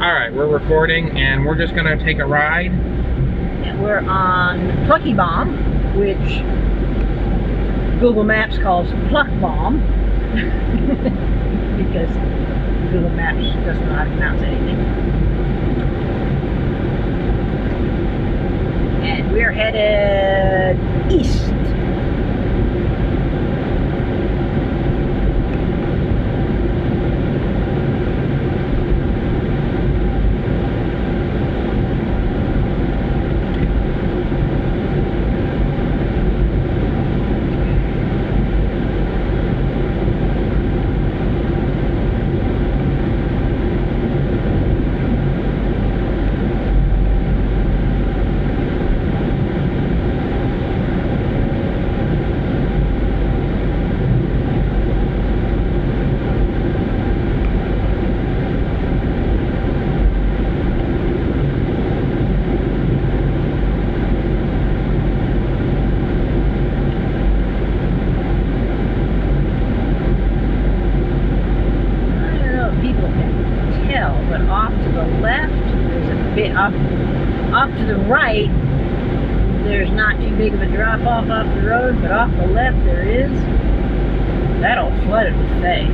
Alright, we're recording and we're just gonna take a ride. We're on Plucky Bomb, which Google Maps calls Pluck Bomb because Google Maps doesn't know how to pronounce anything. And we're headed east. But off to the left, there's a bit off to the right, there's not too big of a drop off the road, but off the left there is. That all flooded with hay.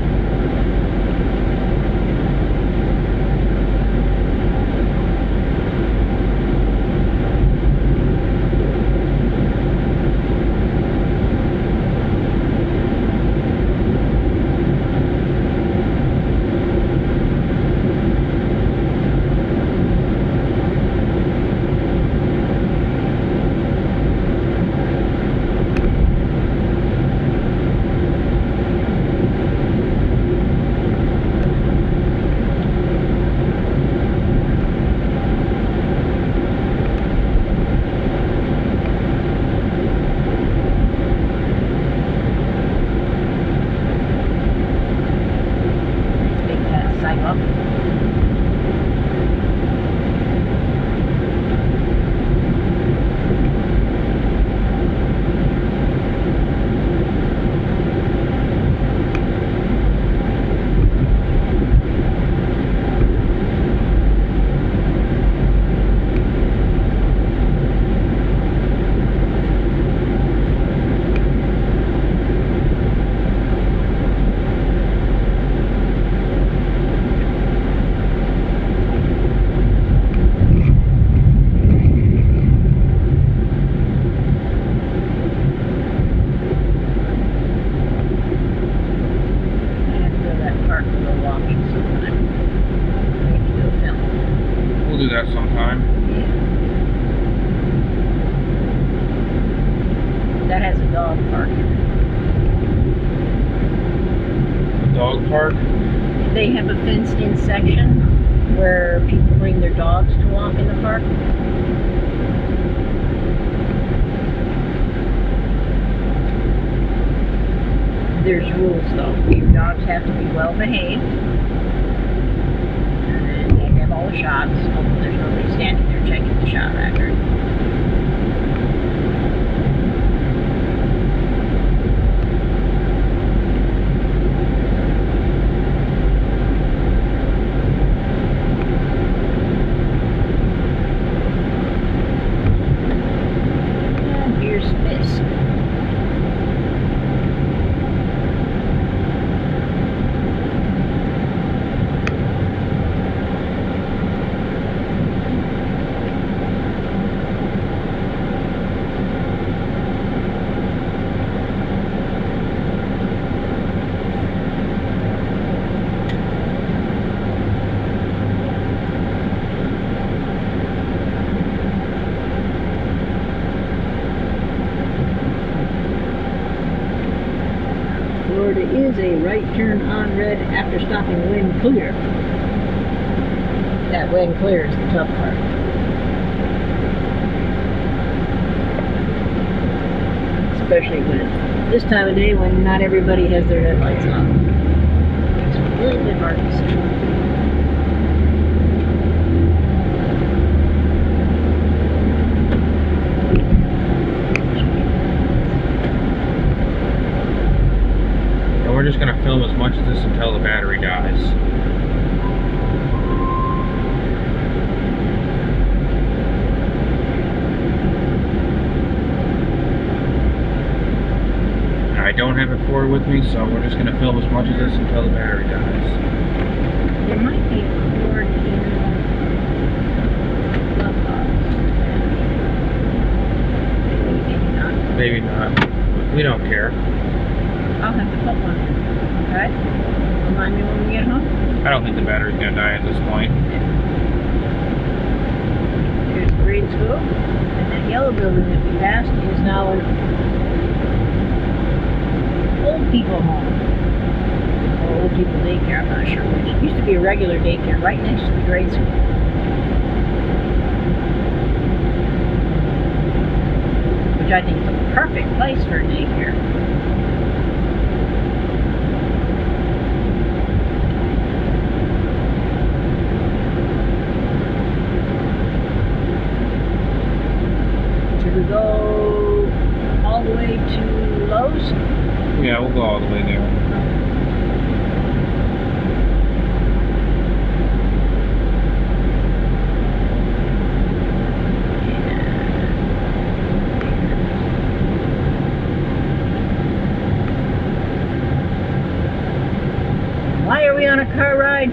We'll do that sometime. Yeah. That has a dog park. Dog park? They have a fenced-in section where people bring their dogs to walk in the park. There's rules though. Your dogs have to be well behaved. And they have all the shots. Although there's nobody standing there checking the shot record. And here's Fisk. Florida is a right turn on red after stopping when clear. That when clear is the tough part. Especially when this time of day when not everybody has their headlights on. It's a little bit hard to see. We're just going to film as much of this until the battery dies. cord with me, so we're just gonna film as much of this until the battery dies. There might be a cord in the glove box. Maybe not. Maybe not. We don't care. I'll have to put one in. Okay? Remind me when we get home. I don't think the battery's gonna die at this point. Here's the grade school. And that yellow building that we passed is now an old people home. Or old people daycare, I'm not sure which. It used to be a regular daycare right next to the grade school. Which I think is a perfect place for a daycare. Should we go all the way to Lowe's? Yeah, we'll go all the way there. Why are we on a car ride?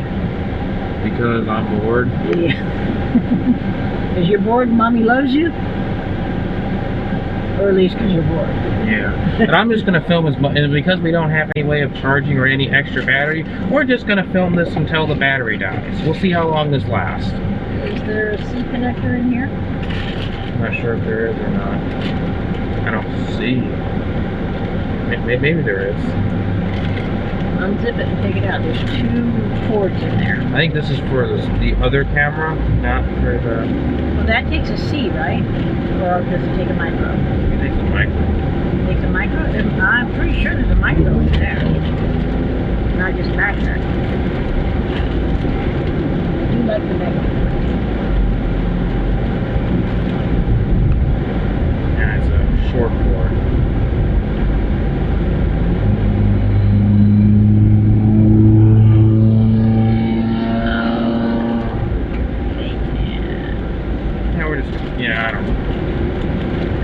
Because I'm bored. Yeah. Because you're bored and Mommy loves you? Or at least because you're bored. Yeah. And I'm just gonna film as much, and because we don't have any way of charging or any extra battery, we're just gonna film this until the battery dies. We'll see how long this lasts. Is there a C connector in here? I'm not sure if there is or not. I don't see. Maybe there is. Unzip it and take it out. There's 2 cords in there. I think this is for the other camera, not for the... Well, that takes a C, right? Or does it take a micro? It takes a mic. It takes a micro? I'm pretty sure there's a micro in there. Not just back there. I do like the negative. Yeah, it's a short cord. Yeah, I don't know.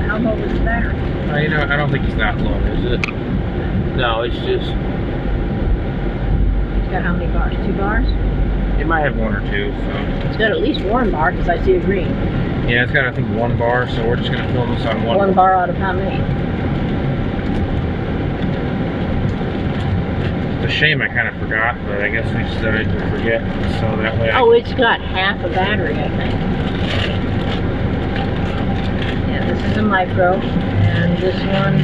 How low is the battery? You know, I don't think it's that low, is it? No, it's just... It's got how many bars? 2 bars? It might have 1 or 2, so... It's got at least 1 bar because I see a green. Yeah, it's got, I think, 1 bar, so we're just going to film this on 1 bar out of how many? It's a shame I kind of forgot, but I guess we started to forget, so that way Oh, it's got half a battery, I think. Yeah, this is a micro, and this one...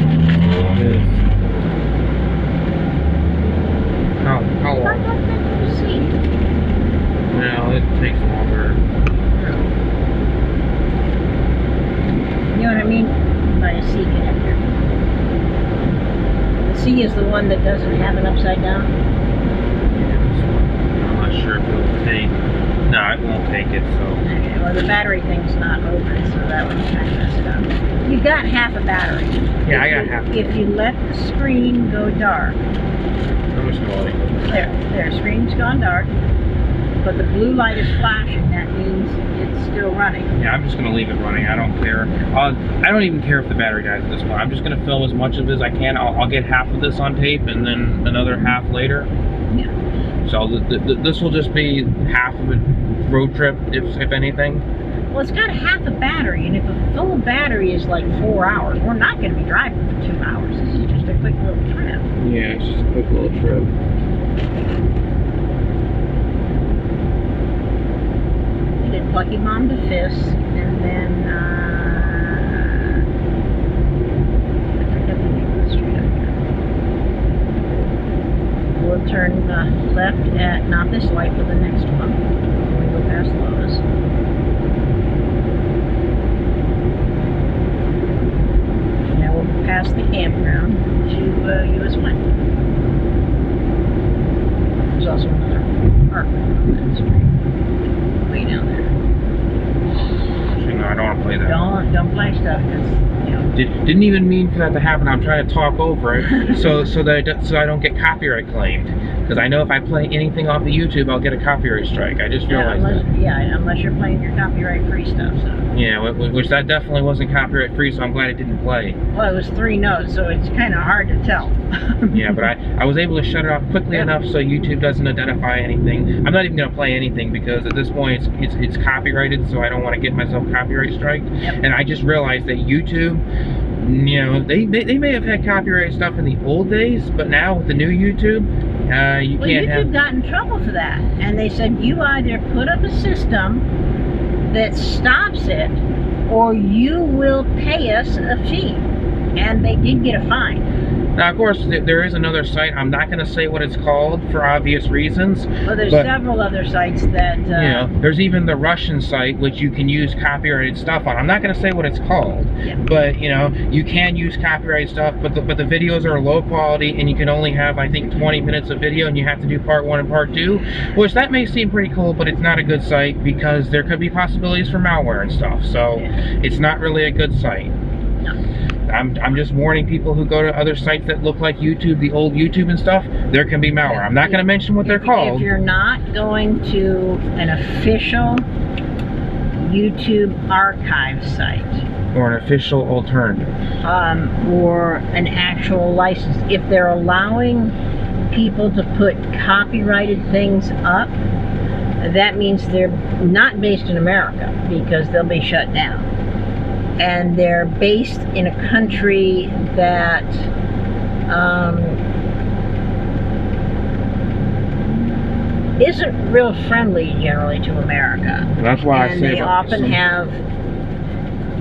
is... How long? See. Well, it takes longer. You know what I mean? By a C connector. The C is the one that doesn't have an upside down. I'm not sure if it'll take... No, it won't take it, so... Okay, well, the battery thing's not open, so that would kind of mess it up. You've got half a battery. Yeah, I got half. If you let the screen go dark. How much quality? There, screen's gone dark. But the blue light is flashing, that means it's still running. Yeah, I'm just going to leave it running. I don't care. I don't even care if the battery dies at this point. I'm just going to film as much of it as I can. I'll get half of this on tape and then another half later. Yeah. So this will just be half of a road trip, if anything. Well, it's got half a battery, and if a full battery is like 4 hours, we're not going to be driving for 2 hours. This is just a quick little trip. Yeah, it's just a quick little trip. I did Plucky Mom to Fist, and then I forget the name of the street up here. We'll turn left at not this light, but the next one when we go past Lowe's. Now we'll pass the campground to US 1. There's also another park on that street. Way down there. No, I don't want to play that. Don't play stuff, because, you know. Didn't even mean for that to happen. I'm trying to talk over it so I don't get copyright claimed. Because I know if I play anything off of YouTube, I'll get a copyright strike. I just realized that. Yeah, unless you're playing your copyright-free stuff, so. Yeah, which that definitely wasn't copyright-free, so I'm glad it didn't play. Well, it was 3 notes, so it's kind of hard to tell. Yeah, but I was able to shut it off quickly enough so YouTube doesn't identify anything. I'm not even going to play anything because at this point it's copyrighted, so I don't want to get myself copyright striked. And I just realized that YouTube, you know, they may have had copyright stuff in the old days, but now with the new YouTube, you well, can't YouTube got in trouble for that, and they said you either put up a system that stops it, or you will pay us a fee. And they did get a fine. Now, of course, there is another site. I'm not going to say what it's called for obvious reasons. Well, there's several other sites that... you know, there's even the Russian site, which you can use copyrighted stuff on. I'm not going to say what it's called, but, you know, you can use copyrighted stuff, but the videos are low quality, and you can only have, I think, 20 minutes of video, and you have to do part 1 and part 2, which that may seem pretty cool, but it's not a good site because there could be possibilities for malware and stuff, so it's not really a good site. I'm just warning people who go to other sites that look like YouTube, the old YouTube and stuff, there can be malware. I'm not going to mention what they're called. If you're not going to an official YouTube archive site, or an official alternative, or an actual license, if they're allowing people to put copyrighted things up, that means they're not based in America because they'll be shut down. And they're based in a country that isn't real friendly generally to America. That's why I say they often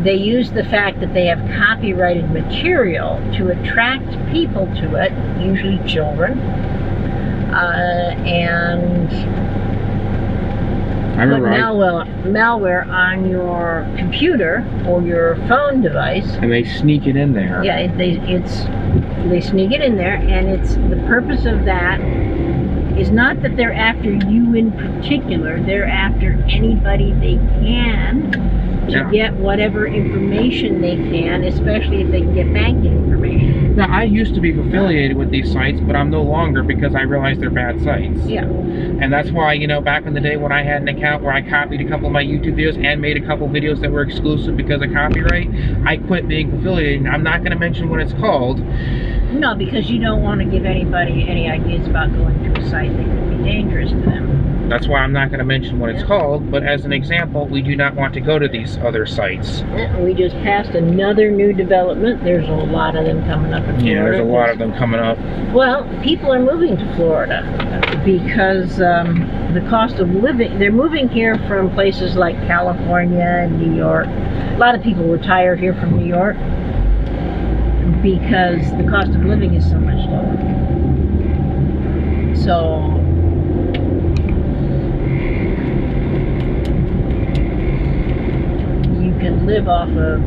they use the fact that they have copyrighted material to attract people to it, usually children, and put malware on your computer or your phone device, and they sneak it in there. Yeah, they sneak it in there, and the purpose of that is not that they're after you in particular. They're after anybody they can to get whatever information they can, especially if they can get banking information. Now, I used to be affiliated with these sites, but I'm no longer because I realized they're bad sites. Yeah. And that's why, you know, back in the day when I had an account where I copied a couple of my YouTube videos and made a couple videos that were exclusive because of copyright, I quit being affiliated. I'm not going to mention what it's called. No, because you don't want to give anybody any ideas about going to a site that could be dangerous to them. That's why I'm not going to mention what it's called, but as an example, we do not want to go to these other sites. We just passed another new development. There's a lot of them coming up in Florida. Yeah, there's a lot of them coming up. Well, people are moving to Florida because the cost of living, they're moving here from places like California and New York. A lot of people retire here from New York because the cost of living is so much lower. So you can live off of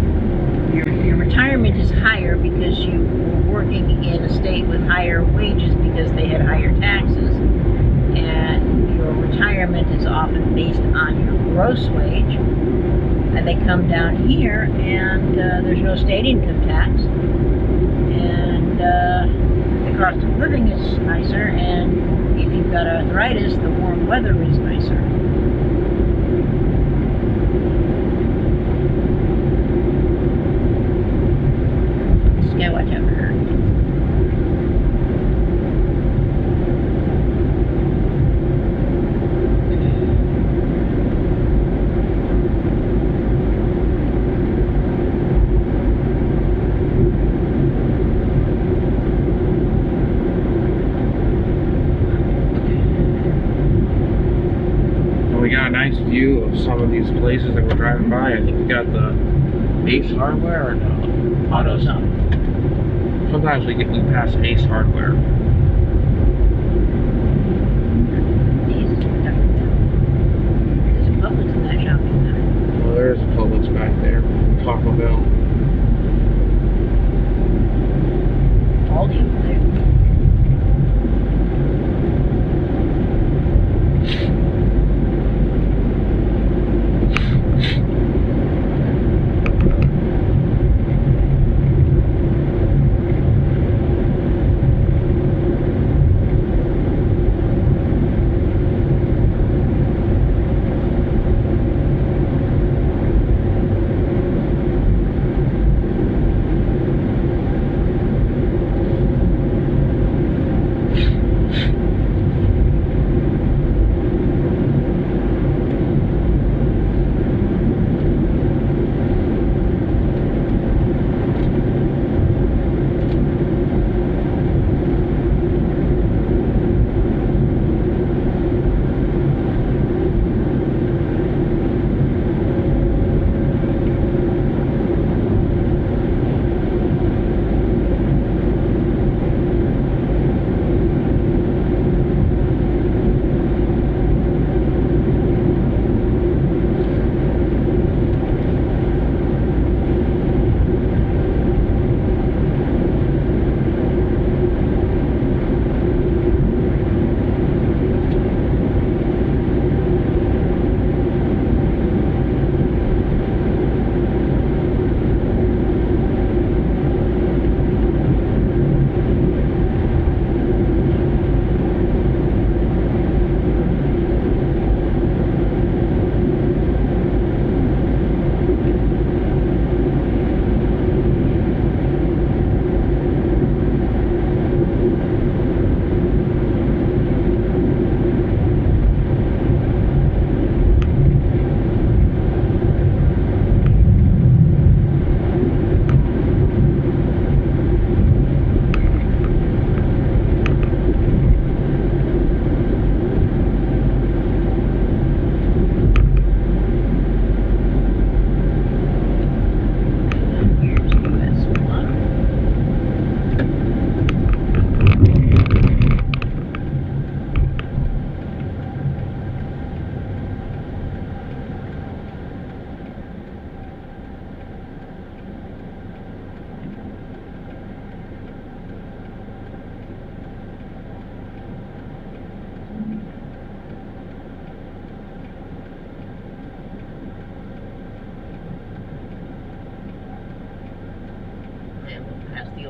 your retirement is higher because you were working in a state with higher wages because they had higher taxes, and your retirement is often based on your gross wage. And they come down here, and there's no state income tax, and the cost of living is nicer, and if you've got arthritis, the warm weather is nicer. Yeah, watch out for her. We got a nice view of some of these places that we're driving by. I think we got the Ace Hardware or no? AutoZone. Sometimes we pass Ace Hardware. There's a Publix in that shopping center. Well, there's a Publix back there. Taco Bell. Aldi over there.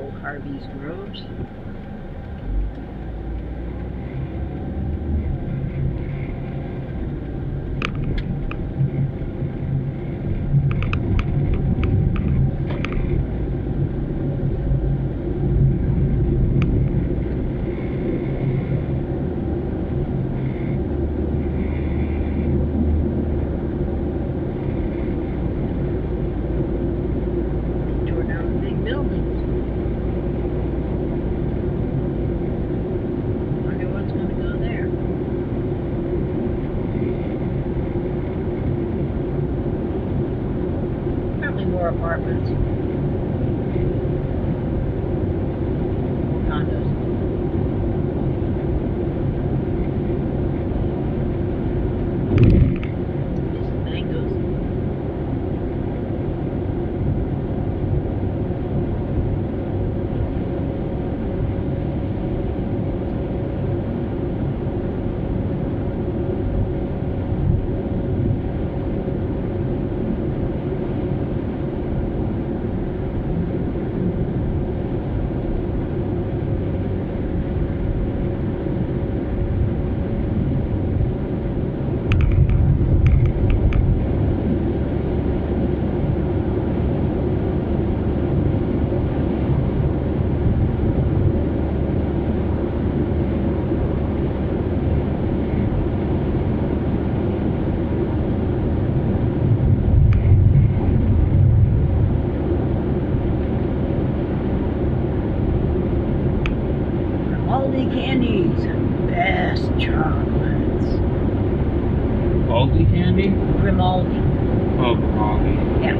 old Harvey's Groves. Apartments. Condos. Just mangoes. Candies, best chocolates. Aldi candy? Grimaldi. Oh, Grimaldi. Yeah.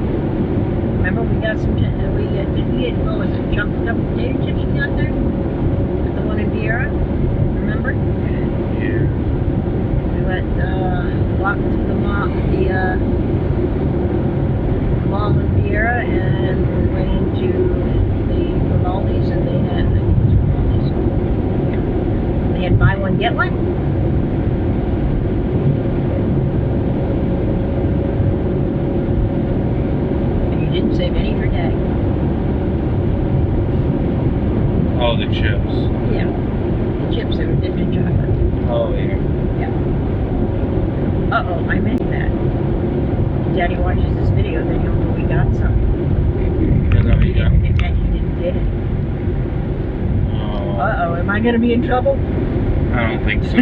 Remember we got some, did we get, what was it, chocolate covered potato chips we got there? At the one in Vieira? Remember? Yeah. We went, walked through the mall in Vieira and went into the Grimaldi's and they had, they had buy one, get one? And you didn't save any for Daddy. Oh, the chips. Yeah. The chips that were dipped in chocolate. Oh, yeah. Yeah. Uh-oh, I meant that. If Daddy watches this video, then he'll know we got some. And then we got... And he didn't get it. Uh-oh, am I going to be in trouble? I don't think so.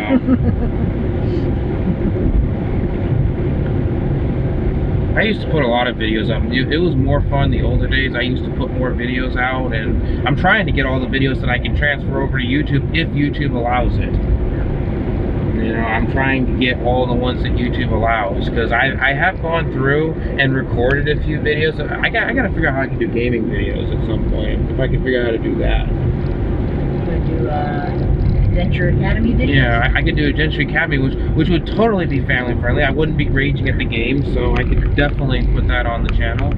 I used to put a lot of videos up. It was more fun the older days. I used to put more videos out, and I'm trying to get all the videos that I can transfer over to YouTube if YouTube allows it. You know, I'm trying to get all the ones that YouTube allows, because I have gone through and recorded a few videos. I got to figure out how I can do gaming videos at some point, if I can figure out how to do that. You're going to do Adventure Academy videos? Yeah, I could do Adventure Academy, which would totally be family friendly. I wouldn't be raging at the game, so I could definitely put that on the channel.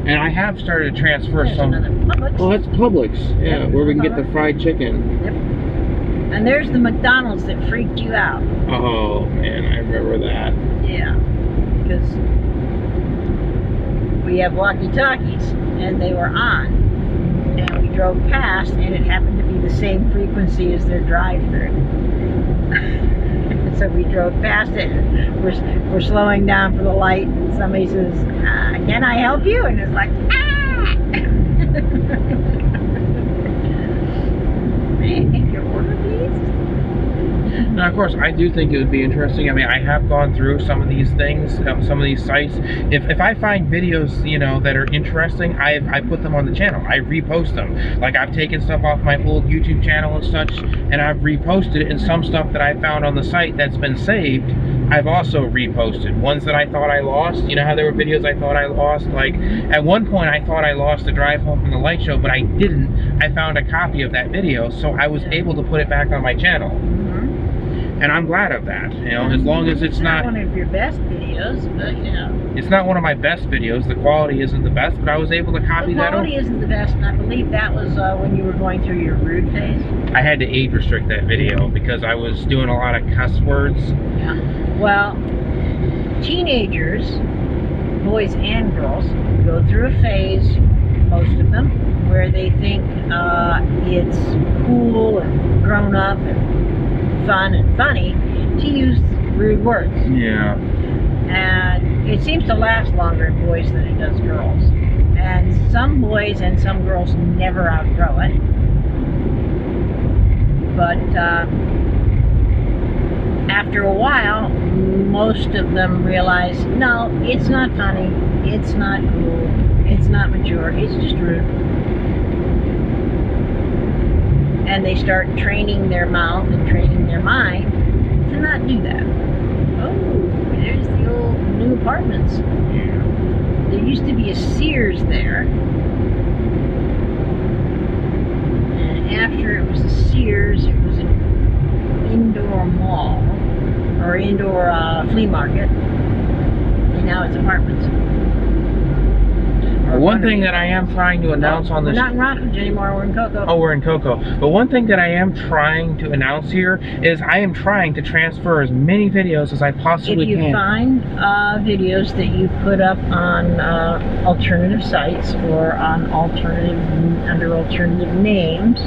And I have started to transfer some. Publix. Oh, that's Publix. Yeah, Yep, where we can get the fried chicken. Yep. And there's the McDonald's that freaked you out. Oh man, I remember that. Yeah, because we have walkie-talkies, and they were on. And we drove past, and it happened to be the same frequency as their drive-thru. So we drove past it, and we're slowing down for the light, and somebody says, can I help you? And it's like, ah! May I take your order, please? Now, of course, I do think it would be interesting. I mean, I have gone through some of these things, some of these sites. If I find videos, you know, that are interesting, I put them on the channel. I repost them. Like, I've taken stuff off my old YouTube channel and such, and I've reposted it. And some stuff that I found on the site that's been saved, I've also reposted. Ones that I thought I lost. You know how there were videos I thought I lost? Like, at one point, I thought I lost the drive home from the light show, but I didn't. I found a copy of that video, so I was able to put it back on my channel. And I'm glad of that, you know, as long as it's not one of your best videos, but you know. It's not one of my best videos. The quality isn't the best, but I was able to copy that. The quality isn't the best, and I believe that was when you were going through your rude phase. I had to age restrict that video because I was doing a lot of cuss words. Yeah. Well, teenagers, boys and girls, go through a phase, most of them, where they think it's cool and grown up and fun and funny to use rude words. Yeah. And it seems to last longer in boys than it does girls. And some boys and some girls never outgrow it. But after a while, most of them realize, no, it's not funny, it's not cool, it's not mature, it's just rude. And they start training their mouth and training their mind to not do that. Oh, there's the old new apartments. Yeah. There used to be a Sears there. And after it was a Sears, it was an indoor mall or indoor flea market. And now it's apartments. One thing that I am trying to announce on this... We're not in Rockledge anymore, we're in Cocoa. Oh, we're in Cocoa. But one thing that I am trying to announce here is I am trying to transfer as many videos as I possibly can. If you find videos that you put up on alternative sites or on under alternative names,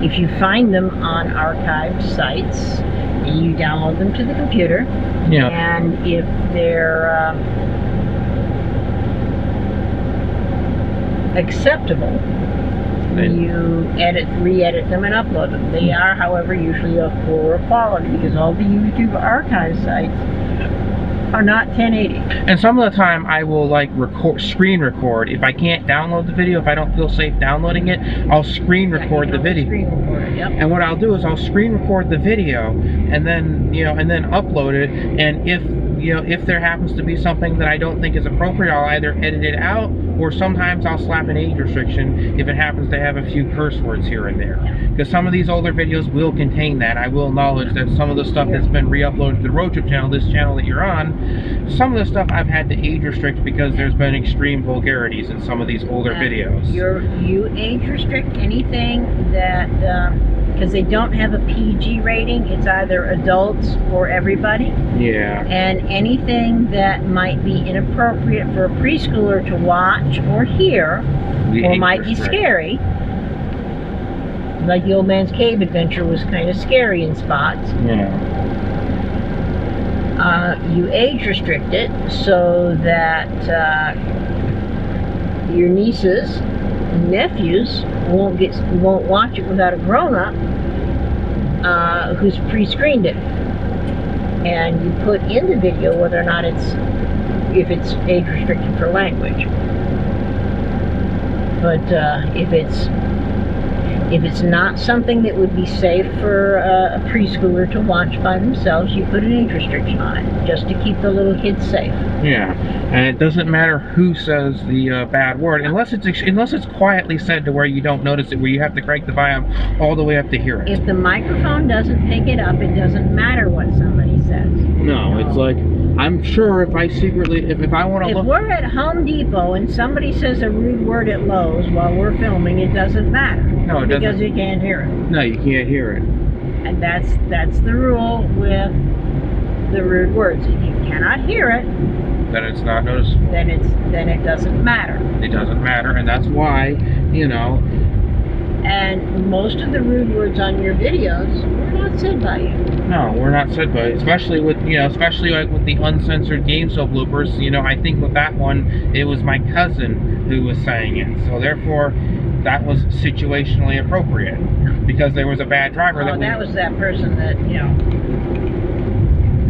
if you find them on archived sites, you download them to the computer. Yeah. And if they're acceptable, you re-edit them and upload them. They are, however, usually of poorer quality because all the YouTube archive sites are not 1080. And some of the time I will like screen record. If I can't download the video, if I don't feel safe downloading it, I'll screen record the video. Screen record it, yep. And what I'll do is I'll screen record the video and then, and then upload it. And if there happens to be something that I don't think is appropriate, I'll either edit it out, or sometimes I'll slap an age restriction if it happens to have a few curse words here and there. Because some of these older videos will contain that. I will acknowledge that some of the stuff that's been re-uploaded to the road trip channel, this channel that you're on, some of the stuff I've had to age restrict because there's been extreme vulgarities in some of these older videos. You age restrict anything that, because they don't have a PG rating, it's either adults or everybody. Yeah. And anything that might be inappropriate for a preschooler to watch or hear, or might be scary, like the Old Man's Cave Adventure was kind of scary in spots. Yeah. You age restrict it so that your nieces and nephews won't watch it without a grown-up who's pre-screened it. And you put in the video whether or not if it's age restricted for language. But if it's not something that would be safe for a preschooler to watch by themselves, you put an age restriction on it, just to keep the little kids safe. Yeah, and it doesn't matter who says the bad word, unless it's quietly said to where you don't notice it, where you have to crank the volume all the way up to hear it. If the microphone doesn't pick it up, it doesn't matter what somebody says. No, it's like, I'm sure if I secretly, if I want to look... If we're at Home Depot and somebody says a rude word at Lowe's while we're filming, it doesn't matter. No, it doesn't. Because you can't hear it. No, you can't hear it. And that's the rule with the rude words. If you cannot hear it, then it's not noticeable. Then it doesn't matter. It doesn't matter, and that's why, And most of the rude words on your videos were not said by you. No, we're not said by you. Especially with especially like with the uncensored game show bloopers. I think with that one, it was my cousin who was saying it. So therefore, that was situationally appropriate because there was a bad driver. That was that person that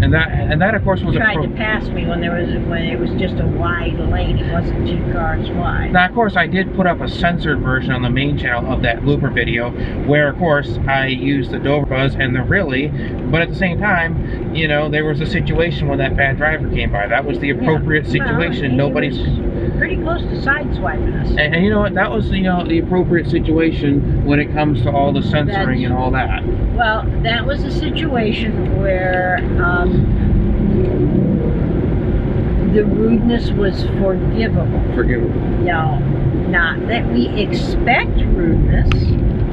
And that of course was tried to pass me when it was just a wide lane. It wasn't 2 cars wide. Now, of course, I did put up a censored version on the main channel of that blooper video, where of course I used the Dover Buzz and the really, but at the same time, there was a situation when that bad driver came by. That was the appropriate situation. Nobody's pretty close to sideswiping us. And you know what? That was the appropriate situation when it comes to all the censoring and all that. Well, that was a situation where the rudeness was forgivable. Not that we expect rudeness.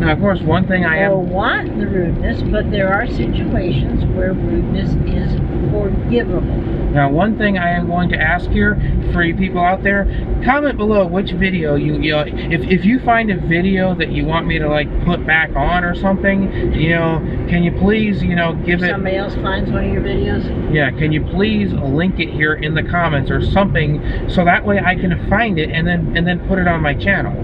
Now, of course, one thing I am... Or want the rudeness, but there are situations where rudeness is forgivable. Now, one thing I am going to ask here for you people out there, comment below which video if you find a video that you want me to like put back on or something, can you please, give it. Somebody else finds one of your videos? Yeah, can you please link it here in the comments or something, so that way I can find it and then put it on my channel.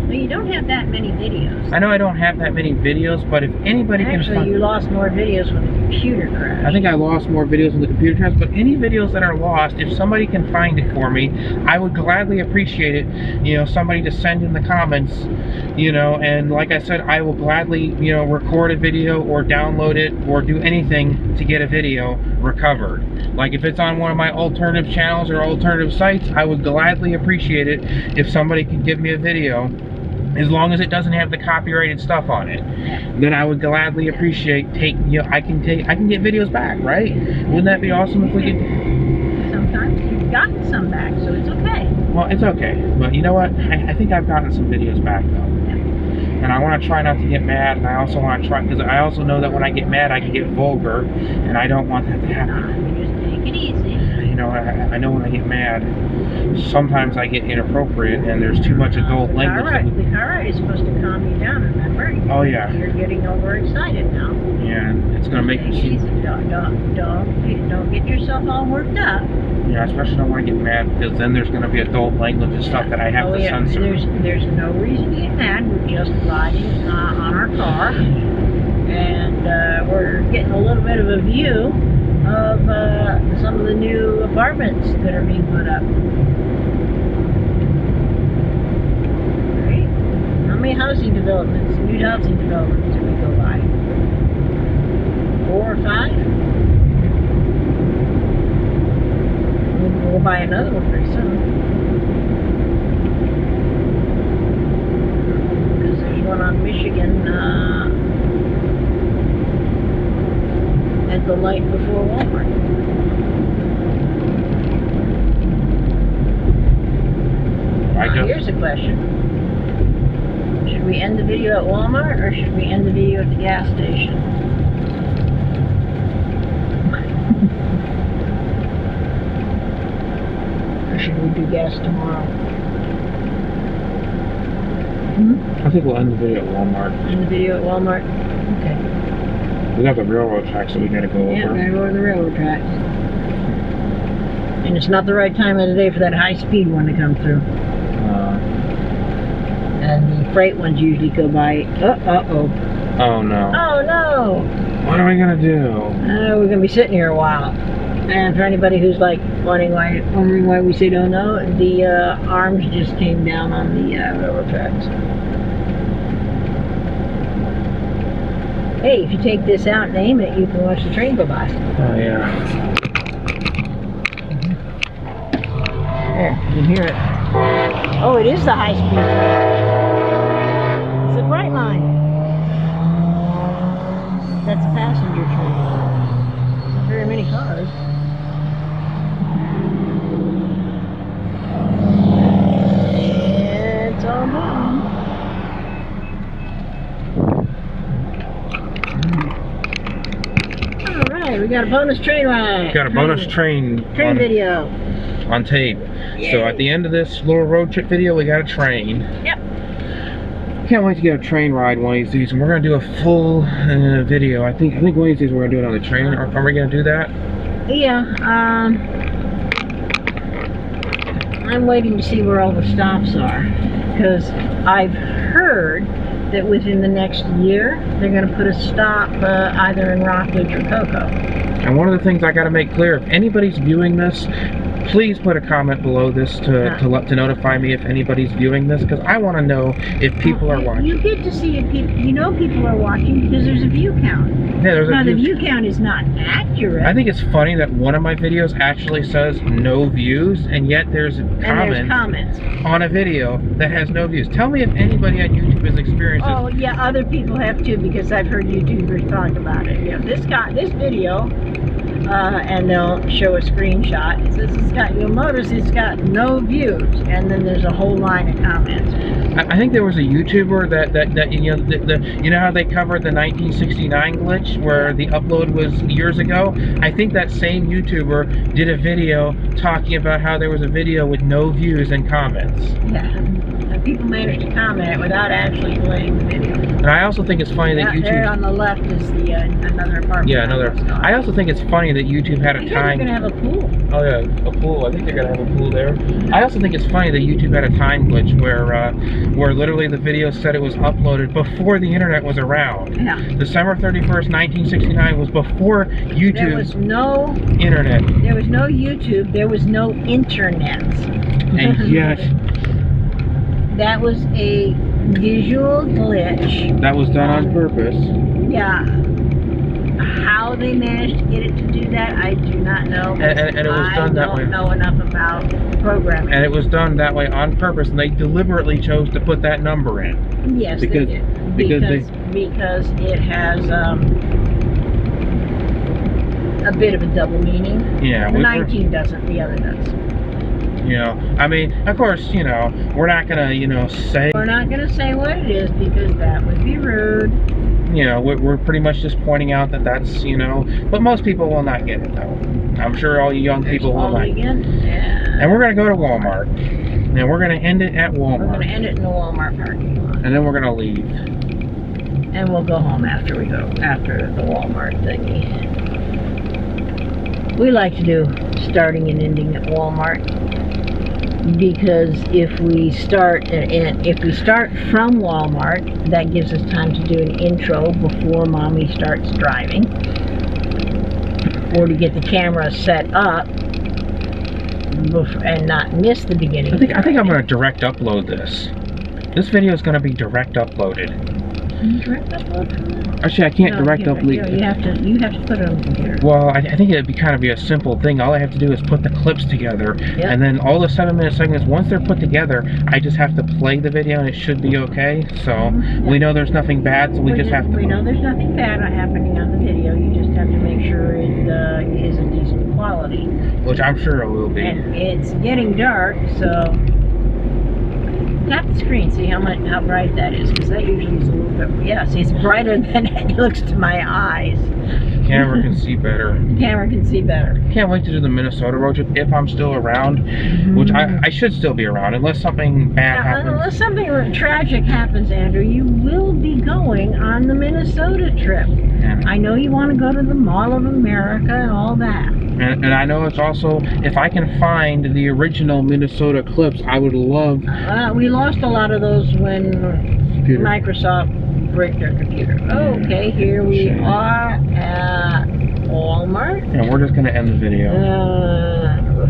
Well, you don't have that many videos. I know I don't have that many videos, but if anybody can find... Actually, you lost more videos when the computer crashed. I think I lost more videos when the computer crashed, but any videos that are lost, if somebody can find it for me, I would gladly appreciate it. Somebody to send in the comments, and like I said, I will gladly, record a video or download it or do anything to get a video recovered. Like if it's on one of my alternative channels or alternative sites, I would gladly appreciate it if somebody could give me a video. As long as it doesn't have the copyrighted stuff on it, then I would gladly appreciate I can get videos back, right? Wouldn't that be awesome if we could? Sometimes you've gotten some back, so it's okay. Well, it's okay, but you know what? I think I've gotten some videos back though, and I want to try not to get mad, and I also want to try, because I also know that when I get mad, I can get vulgar, and I don't want that to happen. Just take it easy. I know when I get mad, sometimes I get inappropriate and there's too much adult language. The car ride is supposed to calm you down, remember? Oh yeah. You're getting overexcited now. Yeah, it's gonna make you see. Don't get yourself all worked up. Yeah, especially don't want to get mad, because then there's gonna be adult language and stuff that I have to censor. There's no reason to get mad. We're just riding on our car, and we're getting a little bit of a view of some of the new apartments that are being put up. Right? How many housing developments, new housing developments did we go by? 4 or 5? We'll buy another one pretty soon. Because there's one on Michigan at the light before Walmart. Here's a question. Should we end the video at Walmart or should we end the video at the gas station? Or should we do gas tomorrow? I think we'll end the video at Walmart. End the video at Walmart? Okay. We got the railroad tracks that we gotta go over. Yeah, we gotta go over the railroad tracks. And it's not the right time of the day for that high-speed one to come through. And the freight ones usually go by. Uh-oh. Oh no. Oh no! What are we gonna do? We're gonna be sitting here a while. And for anybody who's like wondering why we say don't know, the arms just came down on the railroad tracks. Hey, if you take this out and aim it, you can watch the train go by. Oh yeah. There, you can hear it. Oh, it is the high-speed train. It's the Bright Line. That's a passenger train. Not very many cars. It's all done. Alright, we got a bonus train ride. Got a bonus train video. On tape. Yay. So at the end of this little road trip video, we got a train. Yep. Can't wait to get a train ride one of these days, and we're gonna do a full video. I think one of these days we're gonna do it on the train. Are we gonna do that? Yeah. I'm waiting to see where all the stops are, because I've heard that within the next year they're going to put a stop either in Rockledge or Cocoa. And one of the things I got to make clear, if anybody's viewing this, please put a comment below this to notify me if anybody's viewing this, because I want to know if people are watching. You get to see if people are watching because there's a view count. Yeah, there's the view count is not accurate. I think it's funny that one of my videos actually says no views, and yet there's comments on a video that has no views. Tell me if anybody on YouTube has experienced this. Oh yeah, other people have too, because I've heard YouTubers talk about it. Yeah, this video and they'll show a screenshot. It says you'll notice it's got no views, and then there's a whole line of comments. I think there was a YouTuber that you know you know how they covered the 1969 glitch where the upload was years ago. I think that same YouTuber did a video talking about how there was a video with no views and comments. Yeah, and people managed to comment it without actually playing the video. And I also think it's funny that YouTube. There on the left is the another apartment. Yeah, another. I also think it's funny that YouTube had a time. They're gonna have a pool. Oh yeah, a pool. I think they're gonna have a pool there. I also think it's funny that YouTube had a time glitch where literally the video said it was uploaded before the internet was around. Yeah. December 31st, 1969 was before YouTube. There was no internet. There was no YouTube. There was no internet. And yet, that was a visual glitch. That was done on purpose. Yeah. How they managed to get it to do that, I do not know. And it was done that way. I don't know enough about programming. And it was done that way on purpose, and they deliberately chose to put that number in. Yes, because, they did. Because it has a bit of a double meaning. Yeah. The 19 doesn't, the other does. You know, I mean, of course, you know, we're not gonna, you know, say. We're not gonna say what it is because that would be rude. You know, we're pretty much just pointing out that that's, you know, but most people will not get it though. I'm sure all you young people will not. Yeah. And we're gonna go to Walmart, and we're gonna end it at Walmart. We're gonna end it in the Walmart parking lot. And then we're gonna leave. And we'll go home after the Walmart thingy. We like to do starting and ending at Walmart because if we start from Walmart, that gives us time to do an intro before Mommy starts driving, or to get the camera set up and not miss the beginning. I think I'm gonna direct upload this. This video is gonna be direct uploaded. Can you direct upload? Actually, I can't direct upload. You have to put it on the computer. Well, I think it'd be kind of a simple thing. All I have to do is put the clips together, and then all the 7-minute segments, once they're put together, I just have to play the video, and it should be okay. So we know there's nothing bad, so we just have to. We know there's nothing bad happening on the video. You just have to make sure it is a decent quality. Which I'm sure it will be. And it's getting dark, so. Tap the screen, see how bright that is, because that usually is a little bit. Yeah, see, it's brighter than it looks to my eyes. Camera can see better. Camera can see better. Can't wait to do the Minnesota road trip if I'm still around, which I should still be around unless something bad happens. Unless something tragic happens, Andrew, you will be going on the Minnesota trip. Yeah. I know you want to go to the Mall of America and all that. And I know it's also, if I can find the original Minnesota clips, I would love. We lost a lot of those when Microsoft break their computer. Okay, here we are at Walmart. And we're just going to end the video.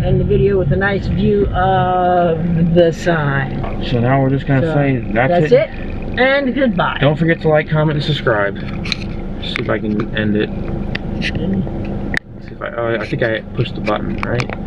End the video with a nice view of the sign. So now we're just going to say that's it. And goodbye. Don't forget to like, comment, and subscribe. See if I can end it. See if I think I pushed the button, right?